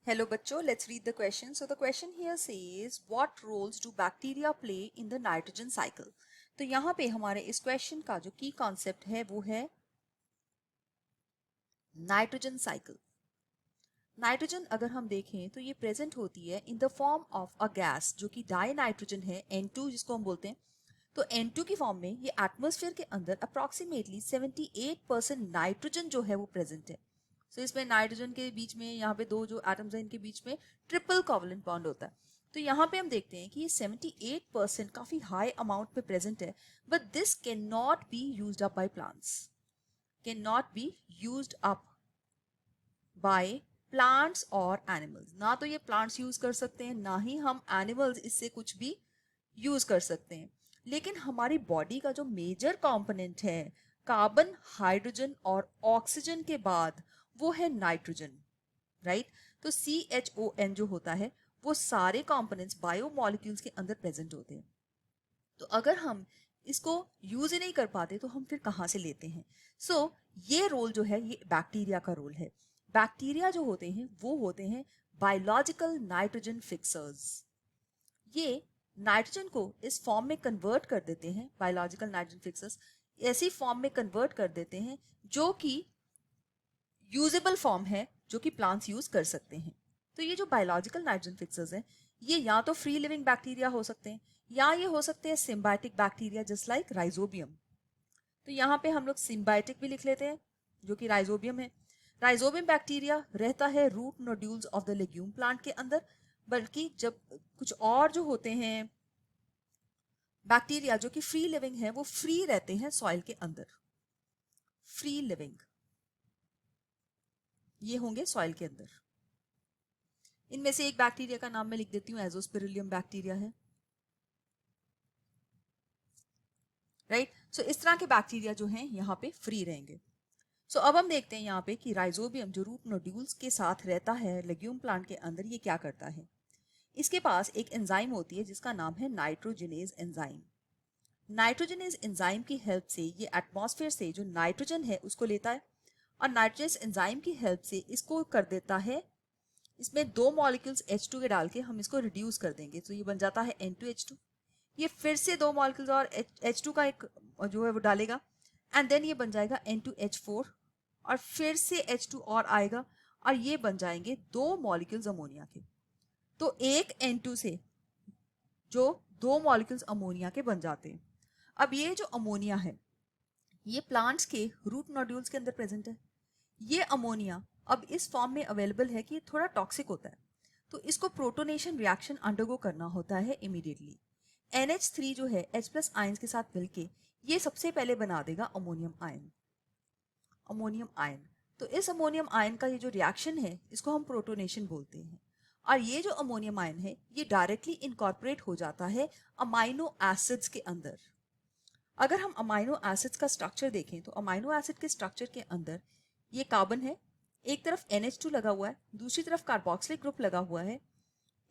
Hello बच्चों, let's read the question. So the question here says, what roles do bacteria play in the nitrogen cycle? तो यहाँ पे हमारे इस question का जो की कॉन्सेप्ट है वो है नाइट्रोजन साइकिल। नाइट्रोजन अगर हम देखें तो ये प्रेजेंट होती है in the form of a gas जो कि डाई नाइट्रोजन है N2 जिसको हम बोलते हैं। तो N2 की फॉर्म में ये एटमॉस्फेयर के अंदर अप्रोक्सीमेटली 78% नाइट्रोजन जो है वो प्रेजेंट है। सो इसमें नाइट्रोजन के बीच में यहाँ पे दो जो एटम्स हैं इनके बीच में ट्रिपल कोवलेंट बॉन्ड होता है। तो यहाँ पे हम देखते हैं कि ये 78% काफी हाई अमाउंट में प्रेजेंट है, but this can not be used up by plants, can not be used up by plants और एनिमल्स। ना तो ये प्लांट्स यूज कर सकते हैं, ना ही हम एनिमल्स इससे कुछ भी यूज कर सकते हैं। लेकिन हमारी बॉडी का जो मेजर कंपोनेंट है कार्बन, हाइड्रोजन और ऑक्सीजन के बाद, वो है नाइट्रोजन, राइट। तो CHON जो होता है वो सारे कंपोनेंट्स बायोमोलिक्यूल्स के अंदर प्रेजेंट होते हैं। तो अगर हम इसको यूज ही नहीं कर पाते तो हम फिर कहाँ से लेते हैं? ये रोल जो है ये बैक्टीरिया का रोल है। बैक्टीरिया जो होते हैं वो होते हैं बायोलॉजिकल नाइट्रोजन फिक्सर्स। ये नाइट्रोजन को इस फॉर्म में कन्वर्ट कर देते हैं, बायोलॉजिकल नाइट्रोजन फिक्सर्स ऐसी फॉर्म में कन्वर्ट कर देते हैं जो कि यूजेबल फॉर्म है, जो कि प्लांट्स यूज कर सकते हैं। तो ये जो बायोलॉजिकल नाइट्रोजन फिक्सर्स हैं ये या तो फ्री लिविंग बैक्टीरिया हो सकते हैं या ये हो सकते हैं symbiotic bacteria just like rhizobium. तो यहाँ पे हम लोग सिम्बायोटिक भी लिख लेते हैं जो कि राइजोबियम है। राइजोबियम बैक्टीरिया रहता है root nodules of the legume plant के अंदर, बल्कि जब कुछ और जो होते हैं बैक्टीरिया जो कि फ्री लिविंग है वो फ्री रहते हैं सॉइल के अंदर। फ्री लिविंग ये होंगे सॉइल के अंदर। इनमें से एक बैक्टीरिया का नाम मैं लिख देती हूँ, एजोस्पिरिलियम बैक्टीरिया है, राइट। सो इस तरह के बैक्टीरिया जो हैं यहाँ पे फ्री रहेंगे। सो अब हम देखते हैं यहाँ पे कि राइजोबियम जो रूट नोड्यूल्स के साथ रहता है लेग्यूम प्लांट के अंदर, ये क्या करता है। इसके पास एक एंजाइम होती है जिसका नाम है नाइट्रोजिनेज एंजाइम। नाइट्रोजनेज एंजाइम की हेल्प से ये एटमॉस्फेयर से जो नाइट्रोजन है उसको लेता है और नाइट्रोजनेज एंजाइम की हेल्प से इसको कर देता है, इसमें दो मॉलिक्यूल्स H2 के डाल के हम इसको रिड्यूस कर देंगे तो ये बन जाता है N2H2। ये फिर से दो मॉलिक्यूल्स और H2 का एक जो है वो डालेगा एंड देन ये बन जाएगा N2H4 और फिर से H2 और आएगा और ये बन जाएंगे दो मॉलिक्यूल्स अमोनिया के। तो एक N2 से जो दो मॉलिक्यूल्स अमोनिया के बन जाते हैं। अब ये जो अमोनिया है ये प्लांट्स के रूट नोड्यूल्स के अंदर प्रेजेंट है। ये अमोनिया अब इस फॉर्म में अवेलेबल है कि थोड़ा टॉक्सिक होता है, तो इसको प्रोटोनेशन रिएक्शन अंडरगो करना होता है इमीडिएटली। NH3 जो है H+ आयंस के साथ मिलके ये सबसे पहले बना देगा अमोनियम आयन। अमोनियम आयन, तो इस अमोनियम आयन का ये जो रिएक्शन है इसको हम प्रोटोनेशन बोलते हैं। और ये जो अमोनियम आयन है ये डायरेक्टली इनकॉर्पोरेट हो जाता है अमाइनो एसिड्स के अंदर। अगर हम अमाइनो एसिड्स का स्ट्रक्चर देखें तो अमाइनो एसिड के स्ट्रक्चर के अंदर ये कार्बन है, एक तरफ NH2 लगा हुआ है, दूसरी तरफ कार्बोक्सिलिक ग्रुप लगा हुआ है,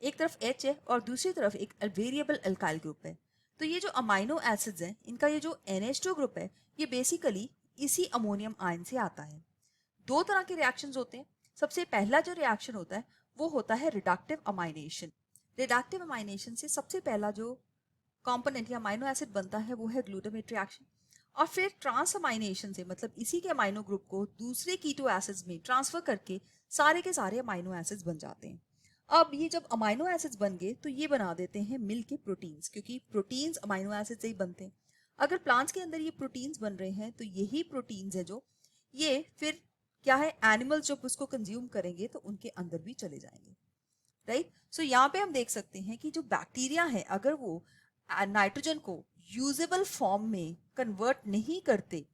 एक तरफ H है और दूसरी तरफ एक वेरिएबल अल्काइल ग्रुप है। तो ये जो अमाइनो एसिड्स हैं इनका ये जो NH2 ग्रुप है ये बेसिकली इसी अमोनियम आयन से आता है। दो तरह के रिएक्शंस होते हैं। सबसे पहला जो रिएक्शन होता है वो होता है रिडक्टिव अमाइनेशन। रिडक्टिव अमाइनेशन से सबसे पहला जो कंपोनेंट या अमाइनो एसिड बनता है वो है ग्लूटामेट रिएक्शन। और फिर ट्रांसअमाइनेशन से मतलब इसी के अमाइनो ग्रुप को दूसरे कीटो एसिड्स में ट्रांसफर करके सारे के सारे अमाइनो एसिड्स बन जाते हैं। अब ये जब अमाइनो एसिड्स बन गए तो ये बना देते हैं मिल के प्रोटीन्स, क्योंकि प्रोटीन्स अमाइनो एसिड से ही बनते हैं। अगर प्लांट्स के अंदर ये प्रोटीन्स बन रहे हैं तो यही प्रोटीन्स है जो ये फिर क्या है, एनिमल्स जब उसको कंज्यूम करेंगे तो उनके अंदर भी चले जाएंगे, राइट। सो यहाँ पे हम देख सकते हैं कि जो बैक्टीरिया है अगर वो नाइट्रोजन को यूजेबल फॉर्म में कन्वर्ट नहीं करते,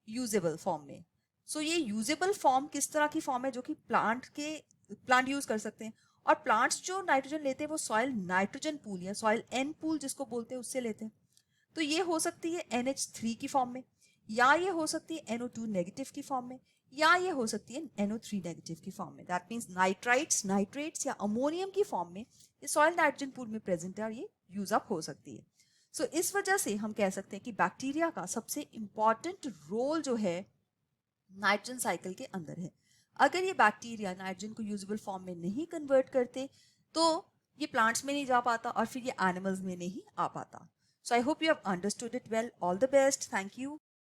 यूजेबल फॉर्म में, ये यूजेबल फॉर्म किस तरह की फॉर्म है जो कि प्लांट यूज कर सकते हैं। और प्लांट्स जो नाइट्रोजन लेते हैं वो सॉइल नाइट्रोजन पूल या सॉइल N पूल जिसको बोलते हैं उससे लेते हैं। तो ये हो सकती है NH3 की फॉर्म में, या ये हो सकती है NO2 नेगेटिव की फॉर्म में, या ये हो सकती है NO3 नेगेटिव की फॉर्म में। दैट मीन्स नाइट्राइट्स, नाइट्रेट्स या अमोनियम की फॉर्म में ये सॉइल नाइट्रोजन पूल में प्रेजेंट है और ये यूज अप हो सकती है। इस वजह से हम कह सकते हैं कि बैक्टीरिया का सबसे इंपॉर्टेंट रोल जो है नाइट्रोजन साइकिल के अंदर है। अगर ये बैक्टीरिया नाइट्रोजन को यूजेबल फॉर्म में नहीं कन्वर्ट करते तो ये प्लांट्स में नहीं जा पाता और फिर ये एनिमल्स में नहीं आ पाता. So I hope you have understood it well. All the best. Thank you.